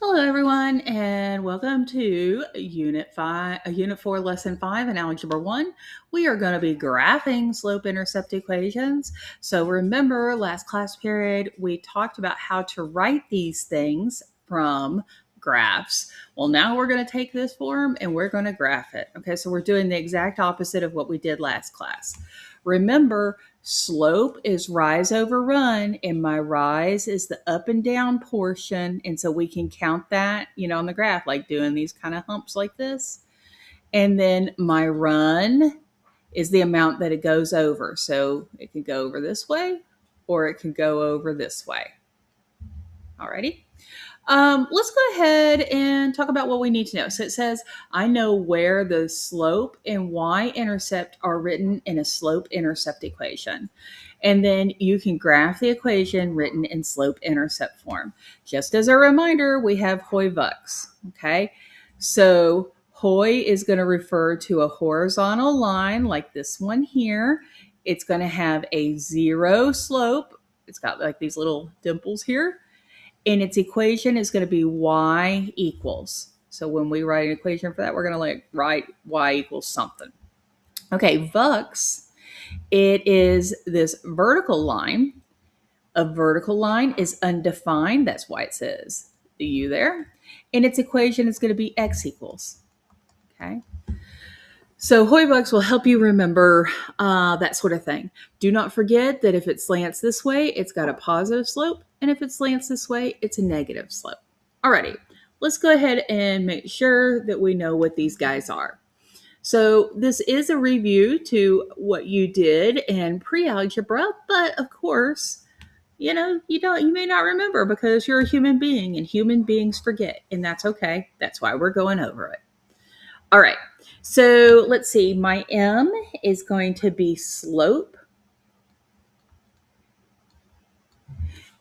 Hello, everyone, and welcome to Unit 4, Lesson 5 in Algebra 1. We are going to be graphing slope-intercept equations. So remember, last class period, we talked about how to write these things from graphs. Well, now we're going to take this form and we're going to graph it. Okay, so we're doing the exact opposite of what we did last class. Remember, slope is rise over run, and my rise is the up and down portion. And so we can count that, on the graph, like doing these kind of humps like this. And then my run is the amount that it goes over. So it can go over this way or it can go over this way. Alrighty. Let's go ahead and talk about what we need to know. So it says, I know where the slope and y-intercept are written in a slope-intercept equation. And then you can graph the equation written in slope-intercept form. Just as a reminder, we have Hoy-Vux, okay? So Hoy is going to refer to a horizontal line like this one here. It's going to have a zero slope. It's got like these little dimples here. And its equation is going to be y equals. So when we write an equation for that, we're going to write y equals something. Okay, Vux, it is this vertical line. A vertical line is undefined. That's why it says the u there. And its equation is going to be x equals. Okay. So Hoy-Vux will help you remember that sort of thing. Do not forget that if it slants this way, it's got a positive slope. And if it slants this way, it's a negative slope. Alrighty, let's go ahead and make sure that we know what these guys are. So this is a review to what you did in pre-algebra, but of course, you may not remember because you're a human being and human beings forget, and that's okay. That's why we're going over it. All right, so let's see. My M is going to be slope,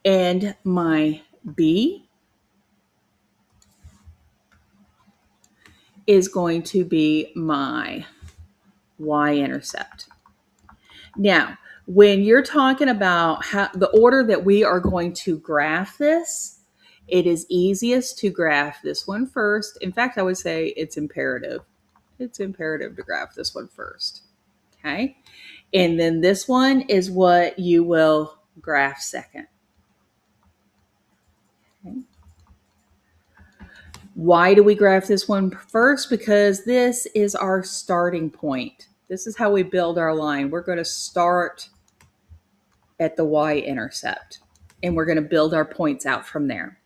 and my B is going to be my y-intercept. Now, when you're talking about how the order that we are going to graph this, it is easiest to graph this one first. In fact, I would say it's imperative. It's imperative to graph this one first. Okay. And then this one is what you will graph second. Okay. Why do we graph this one first? Because this is our starting point. This is how we build our line. We're going to start at the y-intercept, and we're going to build our points out from there.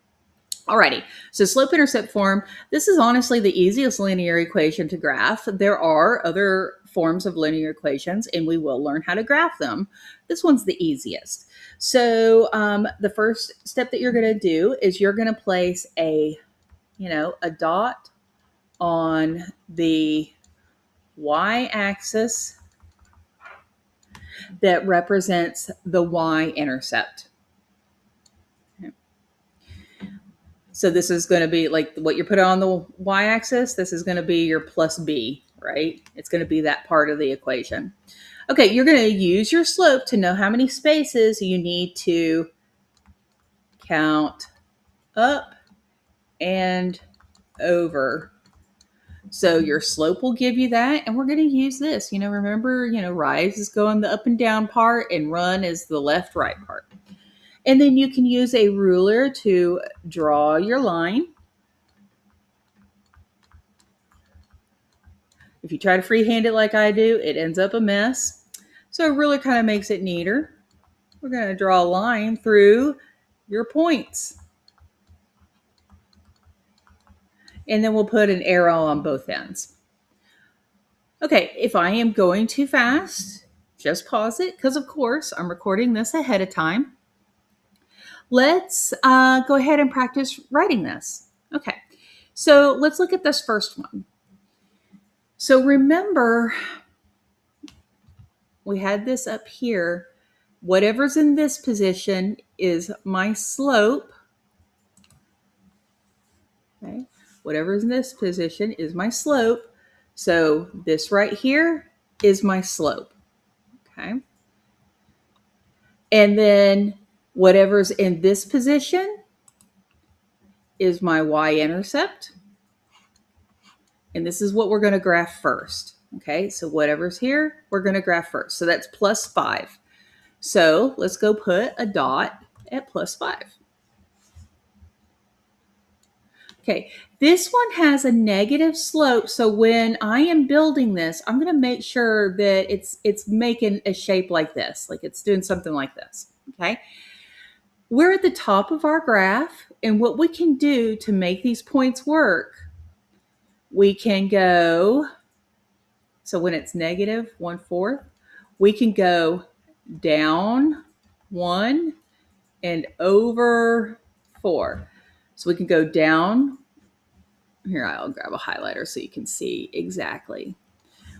Alrighty, so slope-intercept form, this is honestly the easiest linear equation to graph. There are other forms of linear equations, and we will learn how to graph them. This one's the easiest. So the first step that you're going to do is you're going to place a dot on the y-axis that represents the y-intercept. Okay. So this is going to be like what you put on the y-axis. This is going to be your plus b, right? It's going to be that part of the equation. Okay, you're going to use your slope to know how many spaces you need to count up and over. So your slope will give you that, and we're going to use this. Remember, rise is going the up and down part, and run is the left right part. And then you can use a ruler to draw your line. If you try to freehand it like I do, it ends up a mess. So a ruler kind of makes it neater. We're going to draw a line through your points. And then we'll put an arrow on both ends. Okay, if I am going too fast, just pause it because, of course, I'm recording this ahead of time. Let's go ahead and practice writing this. Okay, so let's look at this first one. So remember, we had this up here. Whatever's in this position is my slope. Okay, whatever's in this position is my slope. So this right here is my slope. Okay. And then whatever's in this position is my y-intercept. And this is what we're going to graph first. Okay, so whatever's here, we're going to graph first. So that's plus 5. So let's go put a dot at plus 5. Okay, this one has a negative slope. So when I am building this, I'm going to make sure that it's making a shape like this, like it's doing something like this. Okay, we're at the top of our graph, and what we can do to make these points work, we can go, so when it's negative 1/4, we can go down 1 and over 4. So we can go down. Here, I'll grab a highlighter so you can see exactly.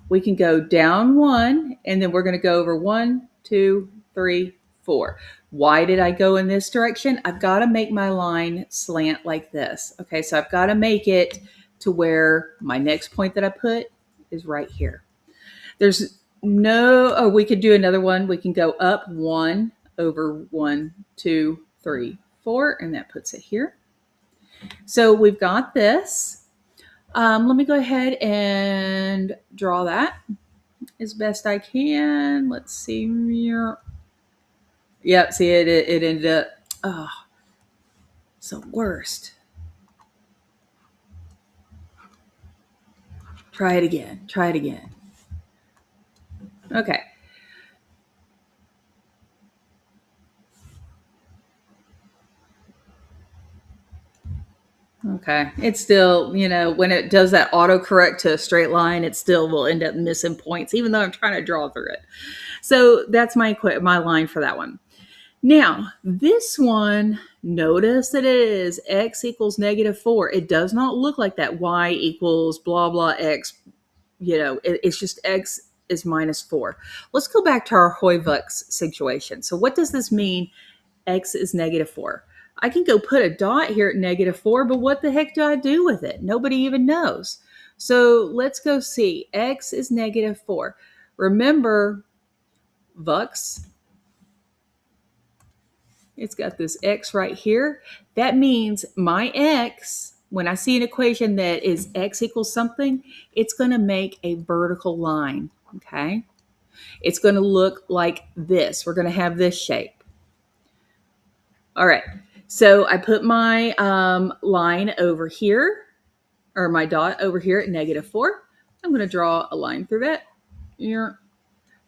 We can go down 1, and then we're going to go over 1, 2, 3, 4. Why did I go in this direction? I've got to make my line slant like this. Okay, so I've got to make it to where my next point that I put is right here. There's no, oh, we could do another one. We can go up 1 over 1, 2, 3, 4, and that puts it here. So we've got this. Let me go ahead and draw that as best I can. Let's see here. Yep, see it ended up, oh, so worst. Try it again, try it again. Okay. Okay, it's still, you know, when it does that autocorrect to a straight line, it still will end up missing points, even though I'm trying to draw through it. So that's my line for that one. Now, this one, notice that it is x equals negative 4. It does not look like that y equals blah, blah, x. You know, it's just x is minus 4. Let's go back to our Hoyvux situation. So what does this mean, x is negative 4? I can go put a dot here at negative 4, but what the heck do I do with it? Nobody even knows. So let's go see. X is negative 4. Remember, Vux, it's got this x right here. That means my x, when I see an equation that is x equals something, it's going to make a vertical line, okay? It's going to look like this. We're going to have this shape. All right, so I put my line over here, or my dot over here at negative 4. I'm going to draw a line through that here.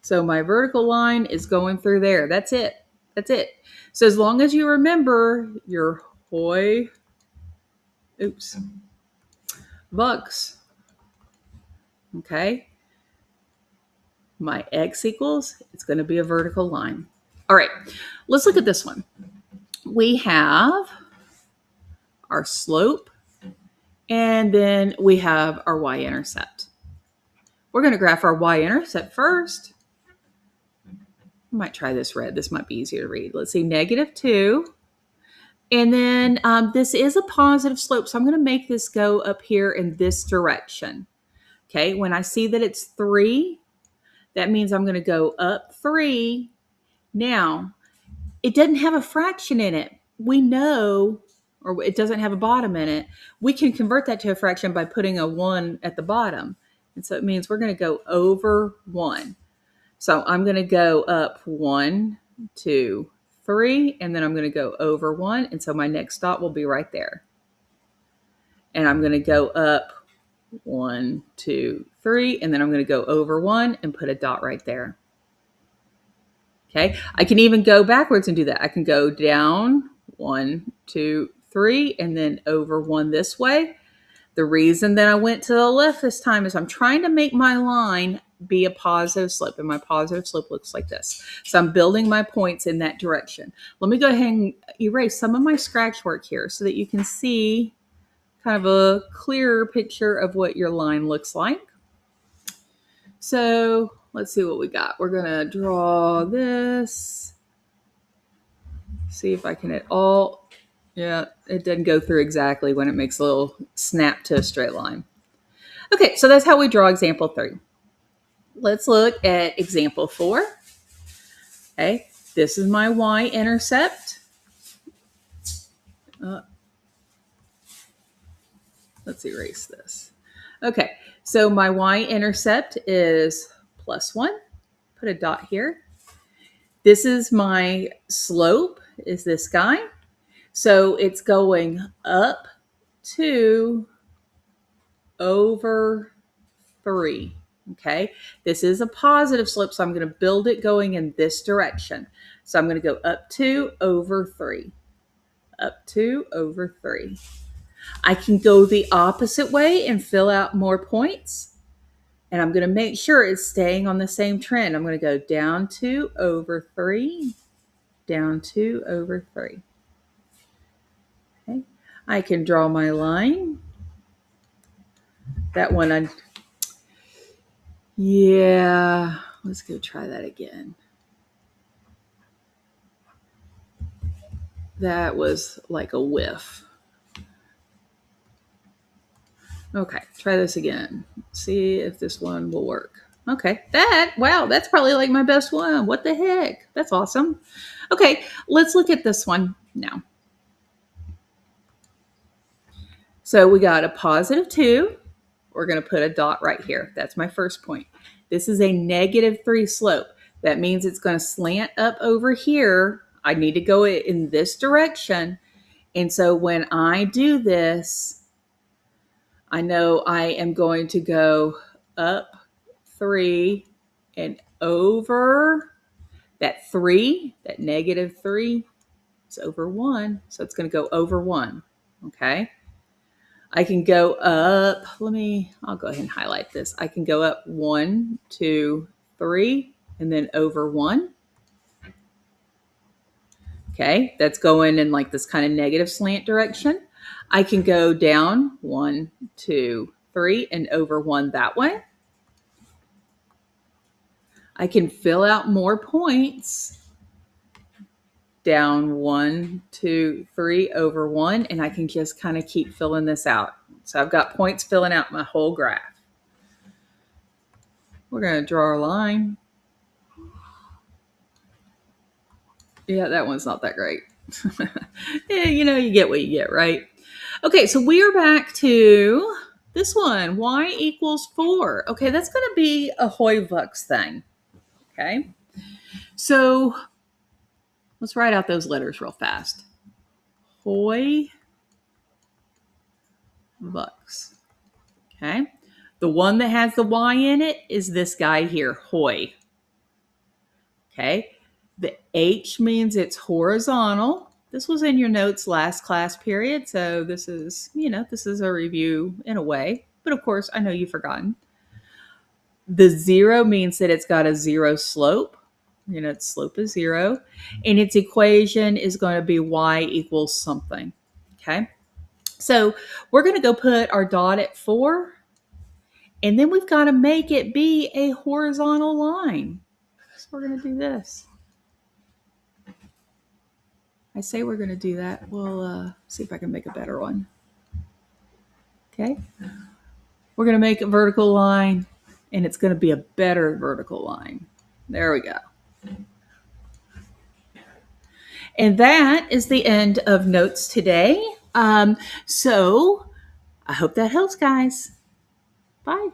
So my vertical line is going through there. That's it. That's it. So as long as you remember your Vux, okay, my x equals, it's going to be a vertical line. All right, let's look at this one. We have our slope, and then we have our y-intercept. We're going to graph our y-intercept first. I might try this red. This might be easier to read. Let's see, negative 2. And then this is a positive slope, so I'm going to make this go up here in this direction. Okay, when I see that it's 3, that means I'm going to go up 3. Now, it doesn't have a fraction in it. We know, or it doesn't have a bottom in it. We can convert that to a fraction by putting a 1 at the bottom. And so it means we're going to go over 1. So I'm going to go up 1, 2, 3, and then I'm going to go over 1. And so my next dot will be right there. And I'm going to go up 1, 2, 3, and then I'm going to go over 1 and put a dot right there. Okay, I can even go backwards and do that. I can go down 1, 2, 3, and then over 1 this way. The reason that I went to the left this time is I'm trying to make my line be a positive slope, and my positive slope looks like this. So I'm building my points in that direction. Let me go ahead and erase some of my scratch work here so that you can see kind of a clearer picture of what your line looks like. So let's see what we got. We're going to draw this. See if I can at all. Yeah, it doesn't go through exactly when it makes a little snap to a straight line. Okay, so that's how we draw example 3. Let's look at example 4. Okay, this is my y-intercept. Let's erase this. Okay, so my y-intercept is +1. Put a dot here. This is my slope, is this guy. So it's going up 2 over 3. Okay, this is a positive slope, so I'm going to build it going in this direction. So I'm going to go up 2 over 3. Up 2 over 3. I can go the opposite way and fill out more points. And I'm going to make sure it's staying on the same trend. I'm going to go down 2 over 3, down 2 over 3. Okay. I can draw my line. That one, yeah, let's go try that again. That was like a whiff. Okay, try this again. See if this one will work. Okay, wow, that's probably like my best one. What the heck? That's awesome. Okay, let's look at this one now. So we got a +2. We're going to put a dot right here. That's my first point. This is a -3 slope. That means it's going to slant up over here. I need to go in this direction. And so when I do this, I know I am going to go up 3 and over that 3, that -3. It's over 1. So it's going to go over 1. Okay. I can go up, I'll go ahead and highlight this. I can go up 1, 2, 3, and then over 1. Okay, that's going in like this kind of negative slant direction. I can go down 1, 2, 3, and over 1 that way. I can fill out more points. Down 1, 2, 3, over 1, and I can just kind of keep filling this out. So I've got points filling out my whole graph. We're going to draw a line. Yeah, that one's not that great. Yeah, you get what you get, right? Okay, so we are back to this one, y = 4. Okay, that's going to be a Hoy-Vux thing. Okay, so let's write out those letters real fast. Hoy-Vux. Okay, the one that has the y in it is this guy here, Hoy. Okay, the H means it's horizontal. This was in your notes last class period, so this is, this is a review in a way. But of course, I know you've forgotten. The 0 means that it's got a 0 slope. Its slope is 0. And its equation is going to be y = something. Okay, so we're going to go put our dot at 4. And then we've got to make it be a horizontal line. So we're going to do this. I say we're going to do that. We'll see if I can make a better one. Okay. We're going to make a vertical line, and it's going to be a better vertical line. There we go. And that is the end of notes today. So I hope that helps, guys. Bye.